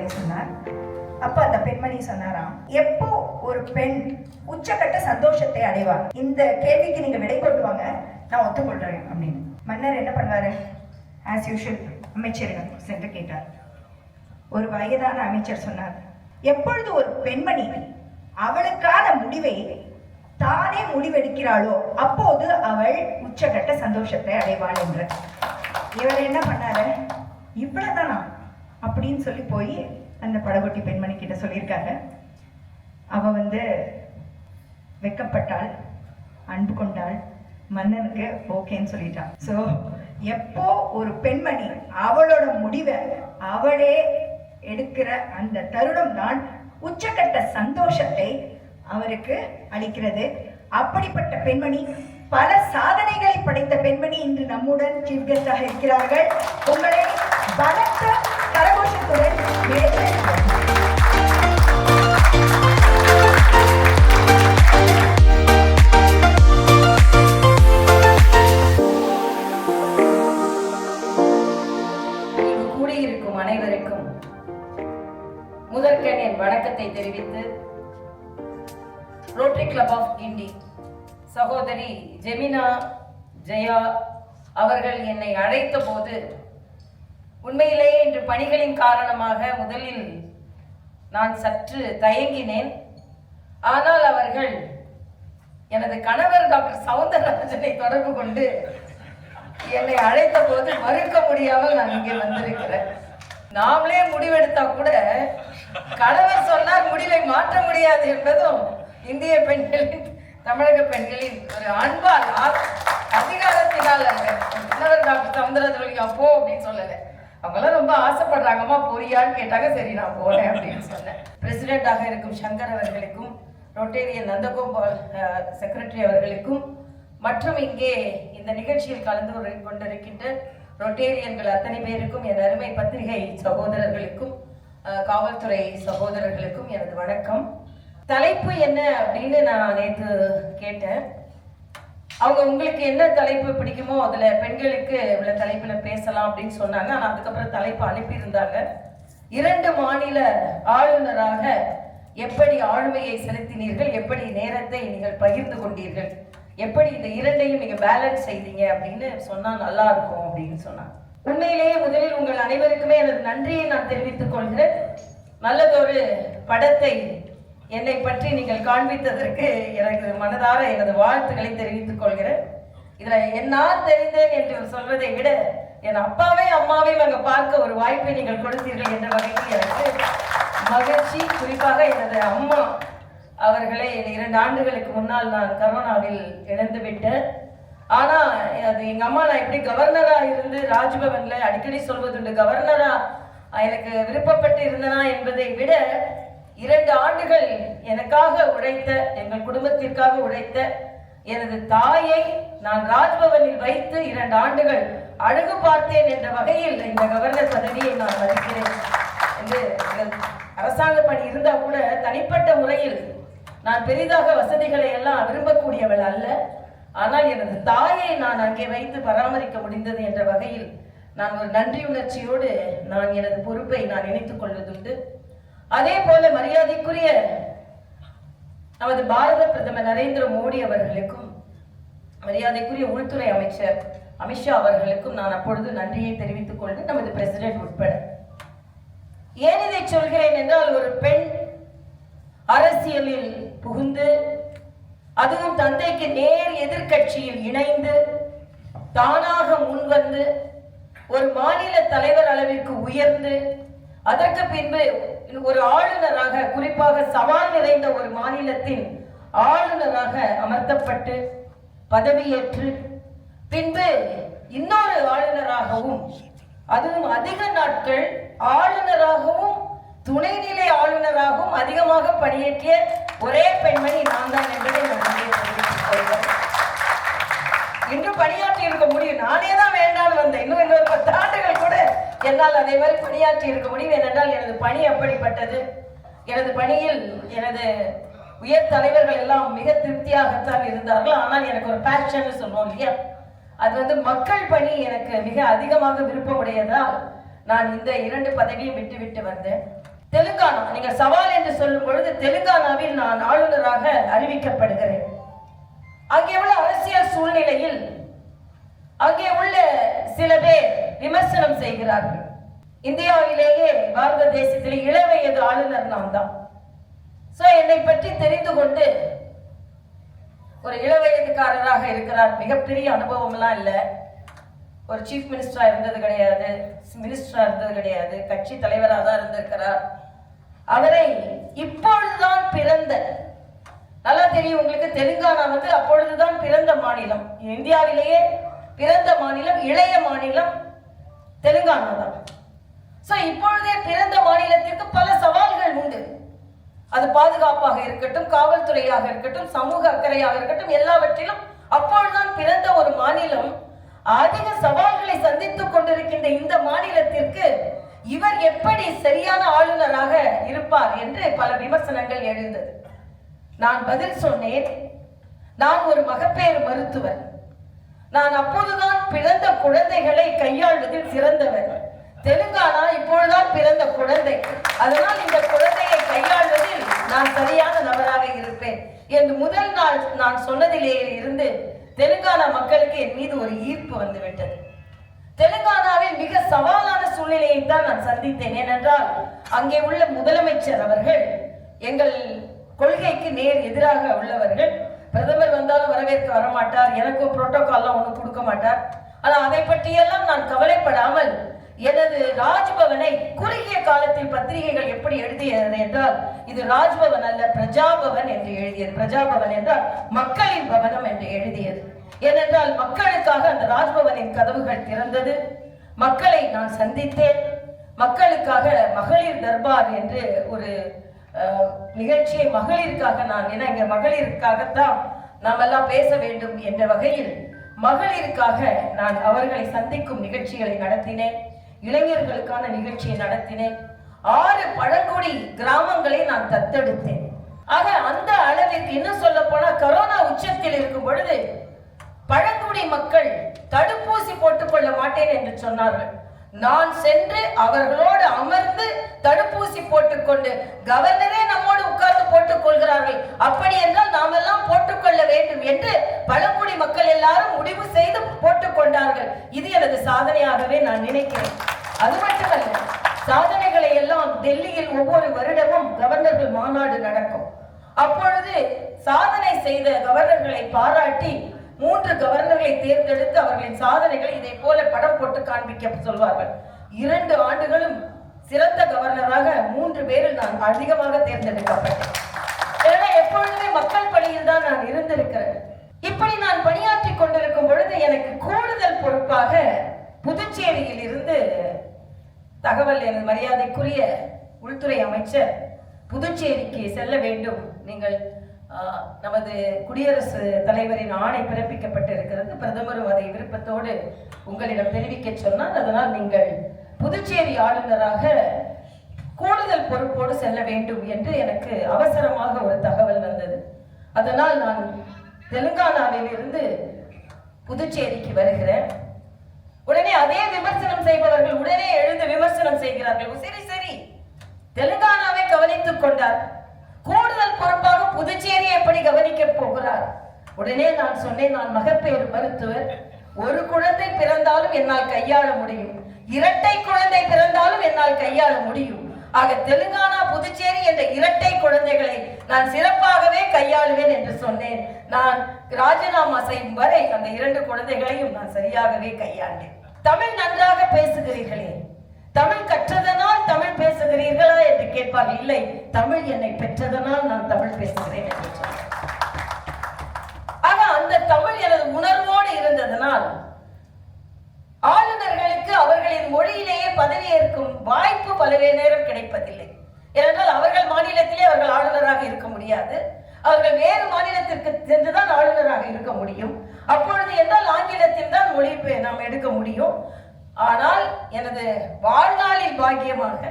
பதில் சொன்னார். அப்ப அந்த பெண்மணி சொன்னாராம், எப்போ ஒரு பெண் உச்சக்கட்ட சந்தோஷத்தை அடைவார்? இந்த கேள்விக்கு நீங்க விடை கொண்டு வாங்க, நான் ஒத்துக்கொள்றேன் அப்படின்னு. மன்னர் என்ன பண்ணுவாரு? ஆஸ் யூஷுவல் அமைச்சரிடம் சென்று கேட்டார். ஒரு வயதான அமைச்சர் சொன்னார், எப்பொழுது ஒரு பெண்மணி அவளுக்கான முடிவை தானே முடிவெடுக்கிறாளோ அப்போது அவள் உச்சகட்ட சந்தோஷத்தை அடைவாள் என்று. இவர் என்ன பண்ணாரு, இவ்வளவுதானா அப்படின்னு சொல்லி போய் அந்த படகொட்டி பெண்மணி கிட்ட சொல்லியிருக்காங்க. அவ வெக்கப்பட்டாள், அன்பு கொண்டாள், மன்னனுக்கு ஓகேன்னு சொல்லிட்டான். ஸோ எப்போ ஒரு பெண்மணி அவளோட முடிவை அவளே எடுக்கிற அந்த தருணம் தான் உச்சக்கட்ட சந்தோஷத்தை அவருக்கு அளிக்கிறது. அப்படிப்பட்ட பெண்மணி, பல சாதனைகளை படைத்த பெண்மணி இன்று நம்முடன் சீஃப் கெஸ்டாக இருக்கிறார்கள். உங்களை பலத்த கரகோஷத்துடன் கூடியிருக்கும் அனைவருக்கும் முதற்கண் என் வணக்கத்தை தெரிவித்து, ரோட்டரி கிளப் ஆஃப் கிண்டி சகோதரி ஜெமினா ஜெயா அவர்கள் என்னை அழைத்த போது உண்மையிலேயே இன்று பணிகளின் காரணமாக முதலில் நான் சற்று தயங்கினேன். ஆனால் அவர்கள் எனது கணவர் டாக்டர் சவுந்தரராஜனை தொடர்பு கொண்டு என்னை அழைத்த போது மறுக்க முடியாமல் நான் இங்கே வந்திருக்கிறேன். நாமளே முடிவெடுத்தா கூட கணவர் சொன்னால் முடிவை மாற்ற முடியாது என்பதும் இந்திய பெண்களின், தமிழக பெண்களின் ஒரு அன்பால், அதிகாரத்தினால் அல்ல. கணவர் டாக்டர் சவுந்தரராஜன் அப்போ அப்படின்னு சொல்லலை, அவங்களாம் ரொம்ப ஆசைப்படுறாங்கம்மா போறியான்னு கேட்டாங்க. சரி நான் போறேன் அப்படின்னு சொன்னேன். பிரசிடென்டாக இருக்கும் சங்கர் அவர்களுக்கும், ரொட்டேரியன் நந்தகோபால் செக்ரட்டரி அவர்களுக்கும், மற்றும் இங்கே இந்த நிகழ்ச்சியில் கலந்து கொண்டிருக்கின்ற ரொட்டேரியன்கள் அத்தனை பேருக்கும், என் அருமை பத்திரிகை சகோதரர்களுக்கும், காவல்துறை சகோதரர்களுக்கும் எனது வணக்கம். தலைப்பு என்ன அப்படின்னு நான் நேற்று கேட்டேன். அவங்க உங்களுக்கு என்ன தலைப்பு பிடிக்குமோ அதுல பெண்களுக்கு உள்ள தலைப்புல பேசலாம் அப்படின்னு சொன்னாங்க. ஆனால் அதுக்கப்புறம் தலைப்பு அனுப்பியிருந்தாங்க. 2 மாநில ஆளுநராக எப்படி ஆளுமையை செலுத்தினீர்கள், எப்படி நேரத்தை நீங்கள் பகிர்ந்து கொண்டீர்கள், எப்படி இந்த 2ஐயும் நீங்க பேலன்ஸ் செய்தீங்க அப்படின்னு சொன்னா நல்லா இருக்கும் அப்படின்னு சொன்னாங்க. உண்மையிலேயே முதலில் உங்கள் அனைவருக்குமே எனது நன்றியை நான் தெரிவித்துக் கொள்கிறேன். நல்லதொரு படத்தை என்னை பற்றி நீங்கள் காண்பித்ததற்கு எனக்கு மனதார எனது வாழ்த்துக்களை தெரிவித்துக் கொள்கிறேன். இதுல என்னால் தெரிந்தேன் என்று சொல்வதை விட என் அப்பாவை அம்மாவையும் அங்க பார்க்க ஒரு வாய்ப்பை நீங்கள் கொடுத்தீர்கள் என்ற வகையில் எனக்கு மகிழ்ச்சி. குறிப்பாக எனது அம்மா அவர்களை 2 ஆண்டுகளுக்கு முன்னால் நான் கரோனாவில் இழந்து விட்டேன். ஆனா அது எங்க அம்மா, நான் எப்படி கவர்னரா இருந்து ராஜ்பவன்ல அடிக்கடி சொல்வதுண்டு, கவர்னரா எனக்கு விருப்பப்பட்டு இருந்தனா என்பதை விட 2 ஆண்டுகள் எனக்காக உழைத்த, எங்கள் குடும்பத்திற்காக உழைத்த எனது தாயை நான் ராஜ்பவனில் வைத்து 2 ஆண்டுகள் அழகு பார்த்தேன் என்ற வகையில் இந்த கவர்னர் பதவியை நான் மதிக்கிறேன். என்று அரசாங்க பணி இருந்தா கூட தனிப்பட்ட முறையில் நான் பெரிதாக வசதிகளை எல்லாம் விரும்பக்கூடியவள் அல்ல. ஆனால் எனது தாயை நான் அங்கே வைத்து பராமரிக்க முடிந்தது என்ற வகையில் நான் ஒரு நன்றி உணர்ச்சியோடு நான் எனது பொறுப்பை நான் நினைத்துக் கொள்வதுண்டு. அதே போல மரியாதைக்குரிய நமது பாரத பிரதமர் நரேந்திர மோடி அவர்களுக்கும், மரியாதைக்குரிய உள்துறை அமைச்சர் அமித்ஷா அவர்களுக்கும் நான் அப்பொழுது நன்றியை தெரிவித்துக் கொள்கிறேன், நமது பிரசிடென்ட் உட்பட. ஏன் இதை சொல்கிறேன் என்றால், ஒரு பெண் அரசியலில் புகுந்து, அதுவும் தந்தைக்கு நேர் எதிர்கட்சியில் இணைந்து, தானாக முன்வந்து ஒரு மாநில தலைவர் அளவிற்கு உயர்ந்து, அதற்கு பின்பு ஒரு ஆளுநராக, குறிப்பாக சவால் நிறைந்த ஒரு மாநிலத்தின் ஆளுநராக அமர்த்தப்பட்டு பதவியேற்று, பின்பு இன்னொரு ஆளுநராகவும், அதுவும் அதிக நாட்கள் ஆளுநராகவும் துணைநிலை ஆளுநராகவும் அதிகமாக பணியேற்றிய ஒரே பெண்மணி நான் தான் என்பதை இன்று பணியாற்றி இருக்க முடியும். நானே தான் வேண்டாம் வந்தேன். இன்னும் 10 ஆண்டுகள் கூட என்னால் அதே மாதிரி பணியாற்றி இருக்க முடியும். ஏனென்றால் எனது பணி அப்படிப்பட்டது. எனது பணியில் எனது உயர் தலைவர்கள் எல்லாம் மிக திருப்தியாகத்தான் இருந்தார்கள். ஆனால் எனக்கு ஒரு பேஷன் சொல்லுவோம் இல்லையா, அது மக்கள் பணி எனக்கு மிக அதிகமாக விருப்பமுடையதால் நான் இந்த 2 பதவியை விட்டு வந்தேன். தெலுங்கானா, நீங்கள் சவால் என்று சொல்லும் பொழுது தெலுங்கானாவில் நான் ஆளுநராக அறிவிக்கப்படுகிறேன். அங்கே உள்ள அரசியல் சூழ்நிலையில் அங்கே உள்ள சில பேர் விமர்சனம் செய்கிறார்கள். இந்தியாவிலேயே பாரத தேசத்திலே இளவயது ஆளுநர் நான் தான். என்னை பற்றி தெரிந்து கொண்டு ஒரு இளவயதுக்காரராக இருக்கிறார், மிகப்பெரிய அனுபவம்லாம் இல்லை, ஒரு சீஃப் மினிஸ்டரா இருந்தது கிடையாது, மினிஸ்டரா இருந்தது கிடையாது, கட்சி தலைவராக தான் இருந்திருக்கிறார். அவரை இப்பொழுதுதான் பிறந்த, நல்லா தெரியும் உங்களுக்கு, தெலுங்கானா அப்பொழுதுதான் பிறந்த மாநிலம், இந்தியாவிலேயே பிறந்த மாநிலம், இளைய மாநிலம் தெலுங்கானா தான். இப்பொழுதே பிறந்த மாநிலத்திற்கு பல சவால்கள் உண்டு. அது பாதுகாப்பாக இருக்கட்டும், காவல்துறையாக இருக்கட்டும், சமூக அக்கறையாக இருக்கட்டும், எல்லாவற்றிலும் அப்பொழுதுதான் பிறந்த ஒரு மாநிலம் அதிக சவால்களை சந்தித்துக் கொண்டிருக்கின்ற இந்த மாநிலத்திற்கு இவர் எப்படி சரியான ஆளுநராக இருப்பார் என்று பல விமர்சனங்கள் எழுந்தது. நான் பதில் சொன்னேன், நான் ஒரு மகப்பேறு மருத்துவர், நான் அப்போதுதான் பிறந்த குழந்தைகளை கையாள்வதில் சிறந்தவர். தெலுங்கானா இப்பொழுதுதான் பிறந்த குழந்தை, அதனால் இந்த குழந்தையை கையாள்வதில் நான் சரியான நபராக இருப்பேன் என்று முதல் நாள் நான் சொன்னதிலே இருந்து தெலுங்கானா மக்களுக்கு என் மீது ஒரு ஈர்ப்பு வந்துவிட்டது. தெலுங்கானாவில் மிக சவாலான சூழ்நிலையை தான் நான் சந்தித்தேன். ஏனென்றால் அங்கே உள்ள முதலமைச்சர் அவர்கள் எங்கள் கொள்கைக்கு நேர் எதிராக உள்ளவர்கள். பிரதமர் வந்தாலும் வரவேற்க வரமாட்டார், எனக்கும் புரோட்டோகால்லாம் ஒன்றும் கொடுக்க மாட்டார். ஆனால் அதை பற்றியெல்லாம் நான் கவலைப்படாமல் எனது ராஜ்பவனை குறுகிய காலத்தில் பத்திரிகைகள் எப்படி எழுதியது என்றால், இது ராஜ்பவன் அல்ல பிரஜாபவன் என்று எழுதியது. பிரஜாபவன் என்றால் மக்களின் பவனம் என்று எழுதியது. ஏனென்றால் மக்களுக்காக அந்த ராஜ்பவனின் கதவுகள் திறந்தது, மக்களை நான் சந்தித்தேன். மக்களுக்காக மகளிர் தர்பார் என்று ஒரு நிகழ்ச்சியை மகளிருக்காக நான், ஏன்னா இங்க மகளிருக்காகத்தான் நாம் எல்லாம் பேச வேண்டும் என்ற வகையில் மகளிருக்காக நான் அவர்களை சந்திக்கும் நிகழ்ச்சிகளை நடத்தினேன். இளைஞர்களுக்கான நிகழ்ச்சியை நடத்தினேன். 6 பழங்குடி கிராமங்களை நான் தத்தெடுத்தேன். ஆக அந்த அளவிற்கு, இன்னும் சொல்ல போனா கரோனா உச்சத்தில் இருக்கும் பொழுது பழங்குடி மக்கள் தடுப்பூசி போட்டுக் கொள்ள மாட்டேன் என்று சொன்னார்கள். நான் சென்று அவர்களோடு அமர்ந்து தடுப்பூசி போட்டுக்கொண்டு, கவர்னரே நம்மோடு உட்கார்ந்து போட்டுக் கொள்கிறார்கள், அப்படி என்றால் நாம் எல்லாம் போட்டுக்கொள்ள வேண்டும் என்று பழங்குடி மக்கள் எல்லாரும் முடிவு செய்து போட்டுக் கொண்டார்கள். இது எனது சாதனையாகவே நான் நினைக்கிறேன். அது மட்டுமல்ல, சாதனைகளை எல்லாம் டெல்லியில் ஒவ்வொரு வருடமும் கவர்னர்கள் மாநாடு நடக்கும். அப்பொழுது சாதனை செய்த கவர்னர்களை பாராட்டி 3 கவர்னர்களை தேர்ந்தெடுத்து அவர்களின் சாதனைகளை இதை போல படம் போட்டு காண்பிக்க சொல்வார்கள். 2 ஆண்டுகளும் சிறந்த கவர்னராக 3 பேரில் நான் அதிகமாக தேர்ந்தெடுக்கப்பட்டேன். எப்பொழுதுமே மக்கள் பணியில் தான் நான் இருந்திருக்கிறேன். இப்படி நான் பணியாற்றி கொண்டிருக்கும் பொழுது எனக்கு கூடுதல் பொறுப்பாக புதுச்சேரியில் இருந்து தகவல், எனது மரியாதைக்குரிய உள்துறை அமைச்சர் புதுச்சேரிக்கு செல்ல வேண்டும், நீங்கள் நமது குடியரசு தலைவரின் ஆணை பிறப்பிக்கப்பட்டிருக்கிறது, பிரதமரும் அதை விருப்பத்தோடு உங்களிடம் தெரிவிக்க சொன்னார், அதனால் நீங்கள் புதுச்சேரி ஆளுநராக கூடுதல் பொறுப்போடு செல்ல வேண்டும் என்று எனக்கு அவசரமாக ஒரு தகவல் வந்தது. அதனால் நான் தெலுங்கானாவில் இருந்து புதுச்சேரிக்கு வருகிறேன். உடனே அதே விமர்சனம் செய்பவர்கள் உடனே எழுந்து விமர்சனம் செய்கிறார்கள். சரி, தெலுங்கானாவை கவனித்துக் கொண்டார், கூடுதல் பொறுப்பாக புதுச்சேரியை எப்படி கவனிக்க போகிறார்? உடனே நான் சொன்னேன், நான் மகப்பேறு மருத்துவர், ஒரு குழந்தை பிறந்தாலும் என்னால் கையாள முடியும், 2 குழந்தை பிறந்தாலும் என்னால் கையாள முடியும். ஆக தெலுங்கானா புதுச்சேரி என்ற 2 குழந்தைகளை நான் சிறப்பாகவே கையாளுவேன் என்று சொன்னேன். நான் ராஜினாமா செய்யும் வரை அந்த 2 குழந்தைகளையும் நான் சரியாகவே கையாண்டேன். தமிழ் நன்றாக பேசுகிறீர்களே, தமிழ் கற்றதனால் தமிழ் பேசுகிறீர்களா என்று கேட்பார். இல்லை, தமிழ் என்னை பெற்றதனால் நான் தமிழ் பேசுகிறேன் என்று சொன்னேன். ஆக அந்த தமிழ் எனது உணர்வோடு இருந்ததனால் ஆளுநர்களுக்கு அவர்களின் மொழியிலேயே பதவியேற்கும் வாய்ப்பு பல நேரம் கிடைப்பதில்லை. ஏனென்றால் அவர்கள் மாநிலத்திலே அவர்கள் ஆளுநராக இருக்க முடியாது, அவர்கள் வேறு மாநிலத்திற்கு சென்றுதான் ஆளுநராக இருக்க முடியும். அப்பொழுது என்றால் ஆங்கிலத்தில் தான் மொழி நாம் எடுக்க முடியும். ஆனால் எனது வாழ்நாளில் பாக்கியமாக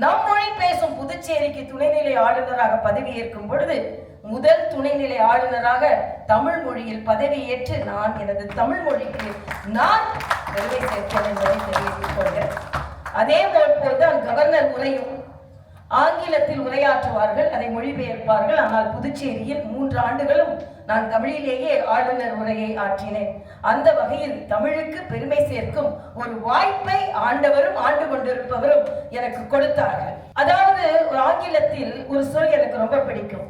நம் மொழி பேசும் புதுச்சேரிக்கு துணைநிலை ஆளுநராக பதவியேற்கும் பொழுது முதல் துணைநிலை ஆளுநராக தமிழ் மொழியில் பதவியேற்று நான் எனது தமிழ் மொழிக்கு நான் பெருமை சேர்த்தேன் என்பதை தெரிவித்துக் கொள்கிறேன். அதே போல்தான் கவர்னர் உரையும் ஆங்கிலத்தில் உரையாற்றுவார்கள், அதை மொழிபெயர்ப்பார்கள். ஆனால் புதுச்சேரியில் 3 ஆண்டுகளும் நான் தமிழிலேயே ஆளுநர் உரையை ஆற்றினேன். அந்த வகையில் தமிழுக்கு பெருமை சேர்க்கும் ஒரு வாய்ப்பை ஆண்டவரும் ஆண்டு கொண்டிருப்பவரும் எனக்கு கொடுத்தார்கள். அதாவது ஒரு ஆங்கிலத்தில் ஒரு சொல் எனக்கு ரொம்ப பிடிக்கும்.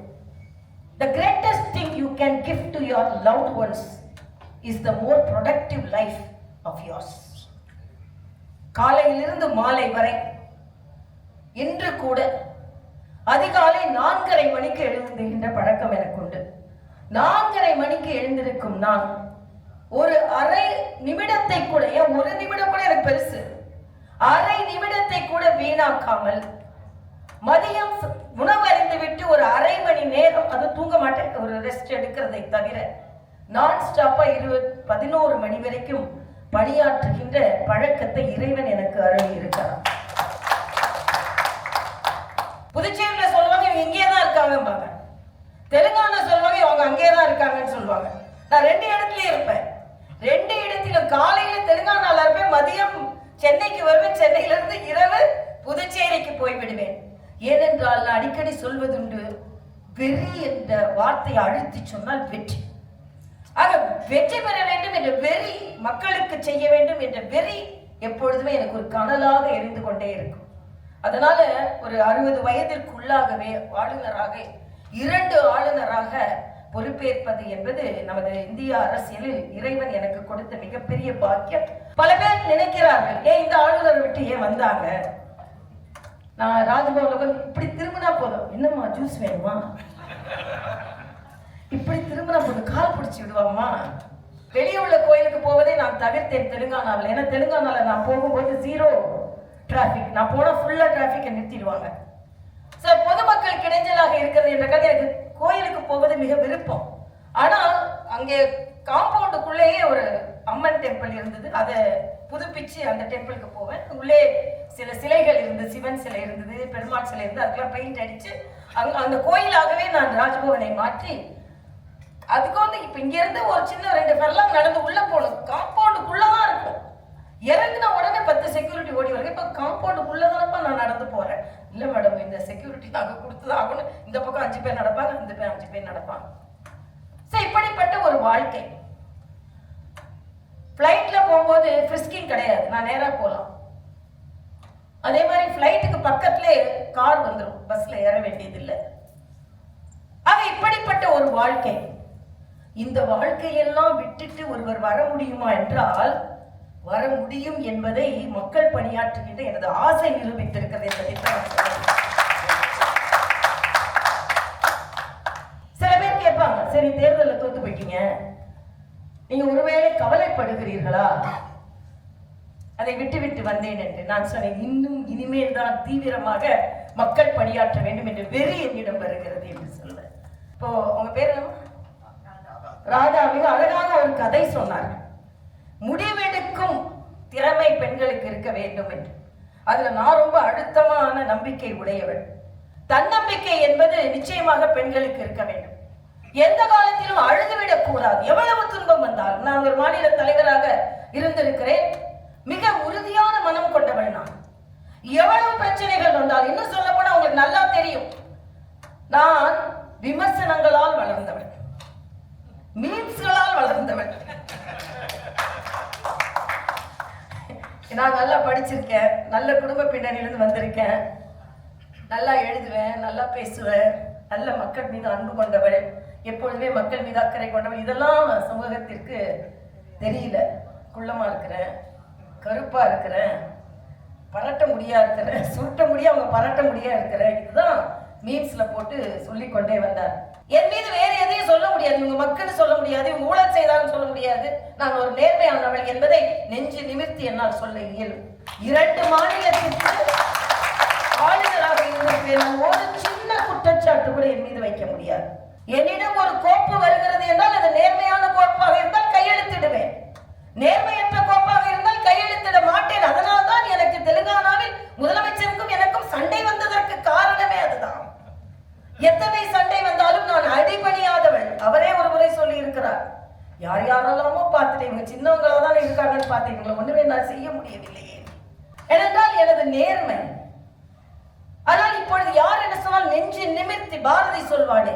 The greatest thing you can give to your loved ones is the more productive life of yours. காலையிலிருந்து மாலை வரை இன்று கூட அதிகாலை 4:30 மணிக்கு எழுந்துகின்ற பழக்கம் எனக்கு உண்டு. 4:30 மணிக்கு எழுந்திருக்கும் நான் ஒரு அரை நிமிடத்தை கூட, ஒரு நிமிடம் கூட எனக்கு பெருசு, அரை நிமிடத்தை கூட வீணாக்காமல் மதியம் உணவு அறிந்து விட்டு ஒரு அரை மணி நேரம், அது தூங்க மாட்டேன், ஒரு ரெஸ்ட் எடுக்கிறதை தவிர நான் ஸ்டாப்பா 11 மணி வரைக்கும் பணியாற்றுகின்ற பழக்கத்தை இறைவன் எனக்கு அருளி இருக்கிறார். புதுச்சேரியில சொல்லுவாங்க இவங்க இங்கே தான் இருக்காங்க, தெலுங்கானா சொல்லுவாங்க இவங்க அங்கே தான் இருக்காங்கன்னு சொல்லுவாங்க. நான் 2 இடத்துலயும் இருப்பேன். 2 இடத்திலும் காலையில தெலுங்கானால இருப்பேன், மதியம் சென்னைக்கு வருவேன், சென்னையில இருந்து இரவு புதுச்சேரிக்கு போய்விடுவேன். ஏனென்றால் நான் அடிக்கடி சொல்வதுண்டு, வெறி என்ற வார்த்தையை அழுத்தி சொன்னால் வெற்றி. ஆக வெற்றி பெற வேண்டும் என்ற வெறி, மக்களுக்கு செய்ய வேண்டும் என்ற வெறி எப்பொழுதுமே எனக்கு ஒரு கனலாக எரிந்து கொண்டே இருக்கும். அதனால ஒரு 60 வயதிற்குள்ளாகவே ஆளுநராக 2 ஆளுநராக பொறுப்பேற்பது என்பது நமது இந்திய அரசியலில் இறைவன் எனக்கு கொடுத்த மிகப்பெரிய பாக்கியம். பல பேர் நினைக்கிறார்கள், ஏன் இந்த ஆளுநர் விட்டு ஏன் வந்தாங்க? நான் ராஜ்பவன் இப்படி திரும்பினா போதும், என்னம்மா ஜூஸ் வேணுமா, இப்படி திரும்பினா போதும் கால் பிடிச்சி விடுவாமா. வெளியே உள்ள கோயிலுக்கு போவதை நான் தவிர்த்தேன் தெலுங்கானாவில். ஏன்னா தெலுங்கானால நான் போகும்போது 0 டிராபிக், நான் போனா ஃபுல்லா டிராபிக்கை நிறுத்திடுவாங்க. சார் பொதுமக்களுக்கு இடைஞ்சலாக இருக்கிறது என்ற கதை, எனக்கு கோயிலுக்கு போவது மிக விருப்பம். ஆனால் அங்கே காம்பவுண்டுக்குள்ளேயே ஒரு அம்மன் டெம்பிள் இருந்தது, அதை புதுப்பிச்சு அந்த டெம்பிளுக்கு போவேன். உள்ளே சில சிலைகள் இருந்தது, சிவன் சிலை இருந்தது, பெருமாள் சிலை இருந்தது, அதுக்கெல்லாம் பெயிண்ட் அடிச்சு அந்த கோயிலாகவே நான் ராஜ்பவனை மாற்றி, அதுக்கு வந்து இப்ப இங்க இருந்து ஒரு சின்ன 2 ஃபர்லாங் நடந்து உள்ள போகணும், காம்பவுண்டுக்குள்ளதான் இருக்கும். இறங்கின உடனே 10 செக்யூரிட்டி ஓடி வருது. இப்ப காம்பவுண்டுக்குள்ளதானப்பா நான் நடந்து போறேன். இல்ல மேடம், இந்த செக்யூரிட்டி நாங்க கொடுத்துதான் ஆகணும், இந்த பக்கம் 5 பேர் நடப்பாங்க, இந்த பேர் 5 பேர் நடப்பாங்க. இப்படிப்பட்ட ஒரு வாழ்க்கை. பிளைட்ல போகும்போது ஃப்ரிஸ்கிங் கிடையாது, நான் நேரா போகலாம். அதே மாதிரி பிளைட்டுக்கு பக்கத்திலே கார் வந்துடும், பஸ்ல ஏற வேண்டியதில்லை. ஆக இப்படிப்பட்ட ஒரு வாழ்க்கை. இந்த வாழ்க்கையெல்லாம் விட்டுட்டு ஒருவர் வர முடியுமா என்றால் வர முடியும் என்பதை மக்கள் பணியாற்றுகின்ற எனது ஆசை நிரூபித்திருக்கிறது என்பதை சில பேர் கேட்பாங்க, சரி தேர்தலில் தோத்து போயிட்டீங்க, நீங்க ஒருவேளை கவலைப்படுகிறீர்களா அதை விட்டு வந்தேன் என்று. நான் சொன்னேன், இன்னும் இனிமேல் தான் தீவிரமாக மக்கள் பணியாற்ற வேண்டும் என்று வெறி என்னிடம் வருகிறது என்று சொல்லுவேன். இப்போ உங்க பேர் என்ன? ராதா மிக அழகாக ஒரு கதை சொன்னார். முடிவெடுக்கும் திறமை பெண்களுக்கு இருக்க வேண்டும் என்று. அதுல நான் ரொம்ப அழுத்தமான நம்பிக்கை உடையவள். தன்னம்பிக்கை என்பது நிச்சயமாக பெண்களுக்கு இருக்க வேண்டும். எந்த காலத்திலும் அழுதுவிடக் கூடாது. எவ்வளவு துன்பம் வந்தாலும், நான் ஒரு மாநில தலைவராக இருந்திருக்கிறேன், மிக உறுதியான மனம் கொண்டவள் நான். எவ்வளவு பிரச்சனைகள் வந்தாலும், இன்னும் சொல்ல போனா உங்களுக்கு நல்லா தெரியும், நான் விமர்சனங்களால் வளர்ந்தவள், மீம்ஸ்களால் வளர்ந்தவள். நான் நல்லா படிச்சிருக்கேன், நல்ல குடும்ப பின்னணியிலிருந்து வந்திருக்கேன், நல்லா எழுதுவேன், நல்லா பேசுவேன், நல்ல மக்கள் மீது அன்பு கொண்டவள், எப்பொழுதுமே மக்கள் மீது அக்கறை கொண்டவள். இதெல்லாம் சமூகத்திற்கு தெரியல. குள்ளமா இருக்கிறேன், கருப்பா இருக்கிறேன், பரட்ட முடியா இருக்கிறேன், சுருட்ட முடியா அவங்க பரட்ட முடியா இருக்கிறேன், இதுதான் மீம்ஸ்ல போட்டு சொல்லிக்கொண்டே வந்தார். என் மீது வேற எதையும் சொல்ல முடியாது, இவங்க மக்கள் சொல்ல முடியாது, இவங்க ஊழல் செய்தாலும் சொல்ல முடியாது, நான் ஒரு நேர்மையானவள் என்பதை நெஞ்சு நிமிர்த்தி என்னால் சொல்ல இயலும். 2 மாநிலத்திற்கு ஆளுநராக இருந்திருக்கிறேன், ஒரு சின்ன குற்றச்சாட்டு கூட என் மீது வைக்க முடியாது. என்னிடம் ஒரு கோப்பு வருகிறது என்றால் அது நேர்மையான கோப்பாக இருந்தால் கையெழுத்திடுவேன், நேர்மையற்ற கோப்பாக இருந்தால் கையெழுத்திட மாட்டேன். அதனால்தான் எனக்கு தெலுங்கானாவில் முதலமைச்சருக்கும் எனக்கும் சண்டை வந்ததற்கு காரணமே அதுதான். எத்தனை சண்டை வந்தாலும் நான் அடிபணியாதவள். அவரே ஒரு முறை சொல்லி இருக்கிறார், யார் யாரெல்லாமோ பார்த்துட்டு இவங்க சின்னவங்களா தான் இருக்காங்கன்னு பார்த்தீங்களா, ஒண்ணுமே நான் செய்ய முடியவில்லையே. ஏனென்றால் எனது நேர்மை. ஆனால் இப்பொழுது நிமிர்த்தி பாரதி சொல்வானே,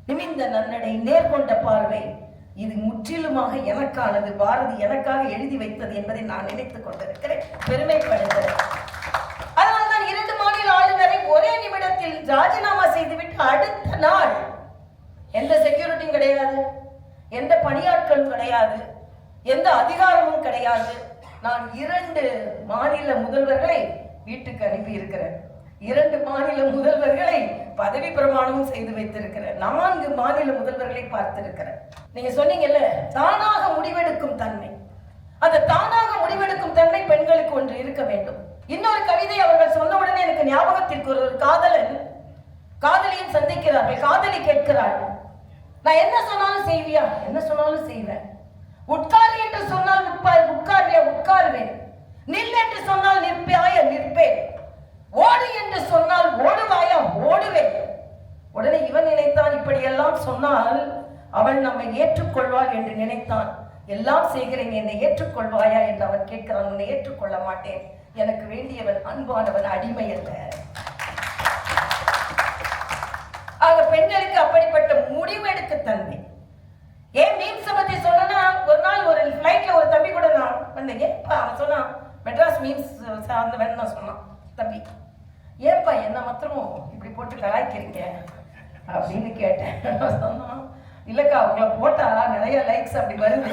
நிமிர்ந்த நன்னடை நேர்கொண்ட பார்வை, இது முற்றிலுமாக எனக்கானது, பாரதி எனக்காக எழுதி வைத்தது என்பதை நான் நினைத்துக் கொண்டிருக்கிறேன், பெருமைப்படுகிறேன். அதனால்தான் 2 மாநில ஆளுநரை ஒரே நிமிடத்தில் ராஜினாமா செய்துவிட்டு அடுத்த நாள் எந்த செக்யூரிட்டியும் கிடையாது, எந்த பணியாட்களும் கிடையாது, எந்த அதிகாரமும் கிடையாது, நான் 2 மாநில முதல்வர்களை வீட்டுக்கு அனுப்பி இருக்கிறேன். 2 மாநில முதல்வர்களை பதவி பிரமாணமும் செய்து வைத்திருக்கிறேன். 4 மாநில முதல்வர்களை பார்த்திருக்கிறேன். நீங்க சொன்னீங்கல்ல, தானாக முடிவெடுக்கும் தன்மை. அந்த தானாக முடிவெடுக்கும் தன்மை பெண்களுக்கு ஒன்று இருக்க வேண்டும். இன்னொரு கவிதை அவர்கள் சொன்ன உடனே எனக்கு ஞாபகத்திற்கு ஒரு காதலன் காதலியும் சந்திக்கிறார்கள். காதலி கேட்கிறாள், நான் என்ன சொன்னாலும் செய்வியா? என்ன சொன்னாலும் செய்வேன். உட்கார் என்று சொன்னால் உட்கார்வியா? உட்காருவேன். நில் என்று சொன்னால் நிற்பாயா? நிற்பேன். ஓடு என்று சொன்னால் ஓடுவாயா? ஓடுவேன். உடனே இவன் நினைத்தான், இப்படி எல்லாம் சொன்னால் அவள் நம்மை ஏற்றுக்கொள்வாள் என்று நினைத்தான். எல்லாம் செய்கிறேன், என்னை ஏற்றுக்கொள்வாயா என்று அவன் கேட்கிறான். உன்னை ஏற்றுக்கொள்ள மாட்டேன், எனக்கு வேண்டியவன் அன்பானவன், அடிமை அல்ல. ஆக பெண்களுக்கு அப்படிப்பட்ட முடிவெடுக்க தன்மை. ஏன் மீம்ஸ் பத்தி சொன்னா, ஒரு நாள் ஒரு ஃபிளைட்ல ஒரு தம்பி கூட நான் வந்தேன். ஏப்பா அவன் சொன்னான், மெட்ராஸ் மீம்ஸ் சார்ந்தவன் நான் சொன்னான். தம்பி, ஏப்பா என்ன மாத்திரம் இப்படி போட்டு கலாய்க்கிறீங்க அப்படின்னு கேட்டேன். சொன்னான், இல்லக்கா உங்களை போட்டா நிறைய லைக்ஸ் அப்படி வருது,